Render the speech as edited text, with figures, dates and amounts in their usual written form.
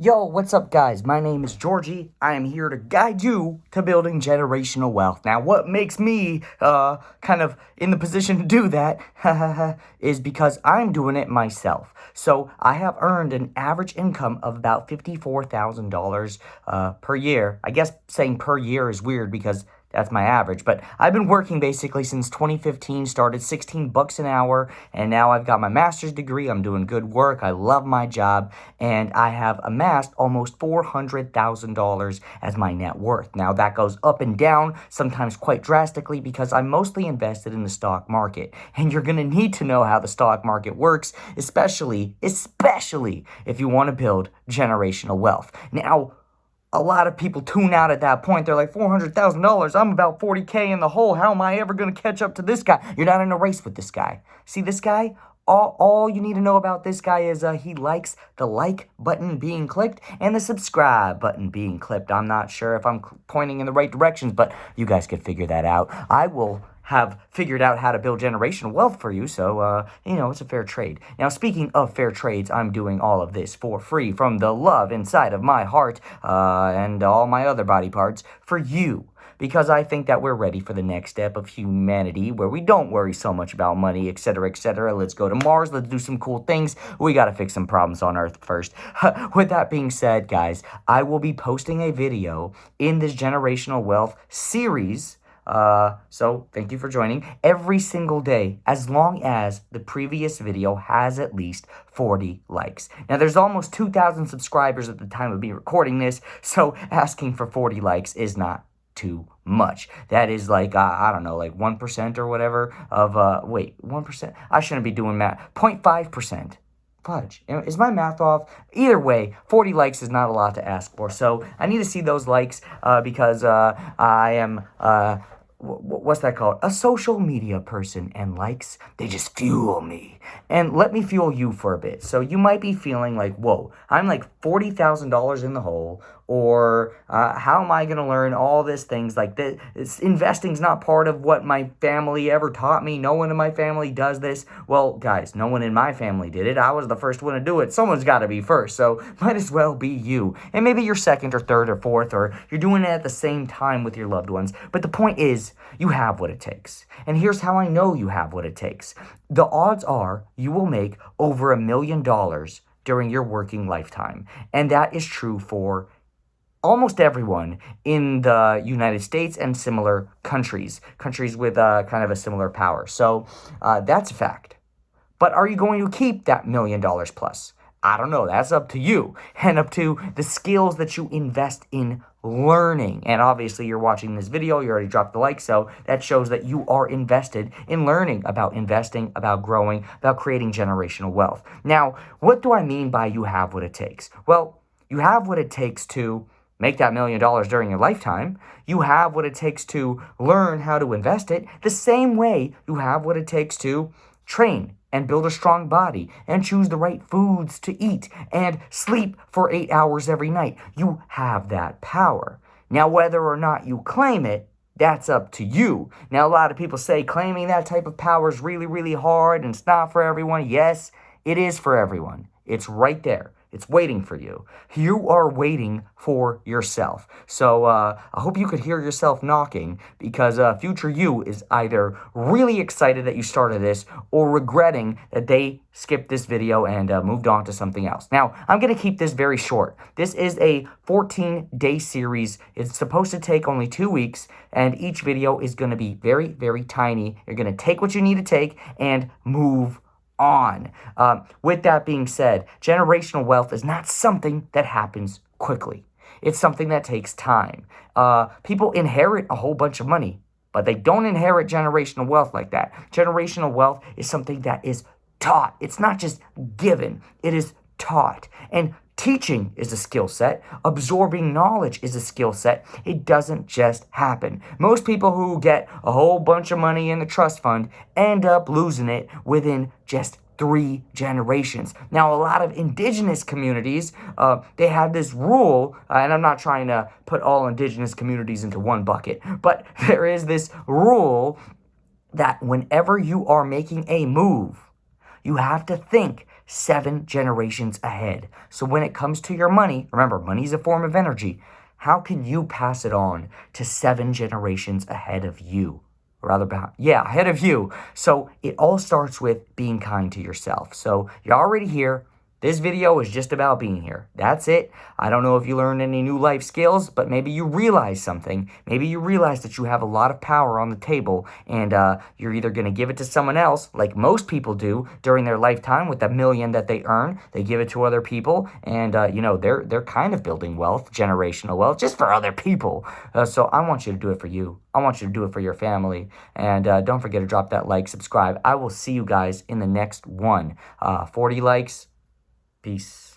Yo, what's up, guys? My name is Georgie. I am here to guide you to building generational wealth. Now, what makes me kind of in the position to do that is because I'm doing it myself. So I have earned an average income of about $54,000 per year. I guess saying per year is weird because that's my average, but I've been working basically since 2015, started 16 bucks an hour, and now I've got my master's degree. I'm doing good work. I love my job, and I have amassed almost $400,000 as my net worth. Now that goes up and down, sometimes quite drastically, because I'm mostly invested in the stock market, and you're going to need to know how the stock market works, especially if you want to build generational wealth. Now, a lot of people tune out at that point. They're like, $400,000, I'm about 40K in the hole. How am I ever going to catch up to this guy? You're not in a race with this guy. See, this guy, all you need to know about this guy is he likes the like button being clicked and the subscribe button being clicked. I'm not sure if I'm pointing in the right directions, but you guys could figure that out. I will have figured out how to build generational wealth for you, so, it's a fair trade. Now, speaking of fair trades, I'm doing all of this for free from the love inside of my heart and all my other body parts for you, because I think that we're ready for the next step of humanity where we don't worry so much about money, etc., etc. Let's go to Mars. Let's do some cool things. We got to fix some problems on Earth first. With that being said, guys, I will be posting a video in this generational wealth series. So thank you for joining every single day, as long as the previous video has at least 40 likes. Now, there's almost 2,000 subscribers at the time of me recording this, so asking for 40 likes is not too much. That is like, I don't know, like 1% or whatever of, 1%? I shouldn't be doing math. 0.5%. Fudge. Is my math off? Either way, 40 likes is not a lot to ask for. So I need to see those likes because I am, what's that called? A social media person, and likes, they just fuel me. And let me fuel you for a bit. So you might be feeling like, whoa, I'm like $40,000 in the hole, or how am I going to learn all these things? Like, investing's not part of what my family ever taught me. No one in my family does this. Well, guys, no one in my family did it. I was the first one to do it. Someone's got to be first, so might as well be you. And maybe you're second or third or fourth, or you're doing it at the same time with your loved ones. But the point is, you have what it takes. And here's how I know you have what it takes. The odds are you will make over $1 million during your working lifetime. And that is true for almost everyone in the United States and similar countries with kind of a similar power. So that's a fact. But are you going to keep that $1 million plus? I don't know. That's up to you, and up to the skills that you invest in learning. And obviously, you're watching this video. You already dropped the like, so that shows that you are invested in learning about investing, about growing, about creating generational wealth. Now, what do I mean by you have what it takes? Well, you have what it takes to make that $1 million during your lifetime. You have what it takes to learn how to invest it, the same way you have what it takes to train and build a strong body and choose the right foods to eat and sleep for 8 hours every night. You have that power. Now, whether or not you claim it, that's up to you. Now, a lot of people say claiming that type of power is really, really hard and it's not for everyone. Yes, it is for everyone. It's right there. It's waiting for you. You are waiting for yourself. So I hope you could hear yourself knocking, because future you is either really excited that you started this or regretting that they skipped this video and moved on to something else. Now, I'm going to keep this very short. This is a 14-day series. It's supposed to take only 2 weeks, and each video is going to be very, very tiny. You're going to take what you need to take and move on. With that being said, generational wealth is not something that happens quickly. It's something that takes time. People inherit a whole bunch of money, but they don't inherit generational wealth like that. Generational wealth is something that is taught. It's not just given. It is taught. And teaching is a skill set. Absorbing knowledge is a skill set. It doesn't just happen. Most people who get a whole bunch of money in the trust fund end up losing it within just 3 generations. Now, a lot of indigenous communities, they have this rule, and I'm not trying to put all indigenous communities into one bucket, but there is this rule that whenever you are making a move, you have to think 7 generations ahead. So when it comes to your money, remember, money is a form of energy. How can you pass it on to 7 generations ahead of you? Ahead of you. So it all starts with being kind to yourself. So you're already here. This video is just about being here. That's it. I don't know if you learned any new life skills, but maybe you realize something. Maybe you realize that you have a lot of power on the table, and you're either going to give it to someone else, like most people do during their lifetime with the million that they earn. They give it to other people, and they're kind of building wealth, generational wealth, just for other people. So I want you to do it for you. I want you to do it for your family. And don't forget to drop that like, subscribe. I will see you guys in the next one. 40 likes. Peace.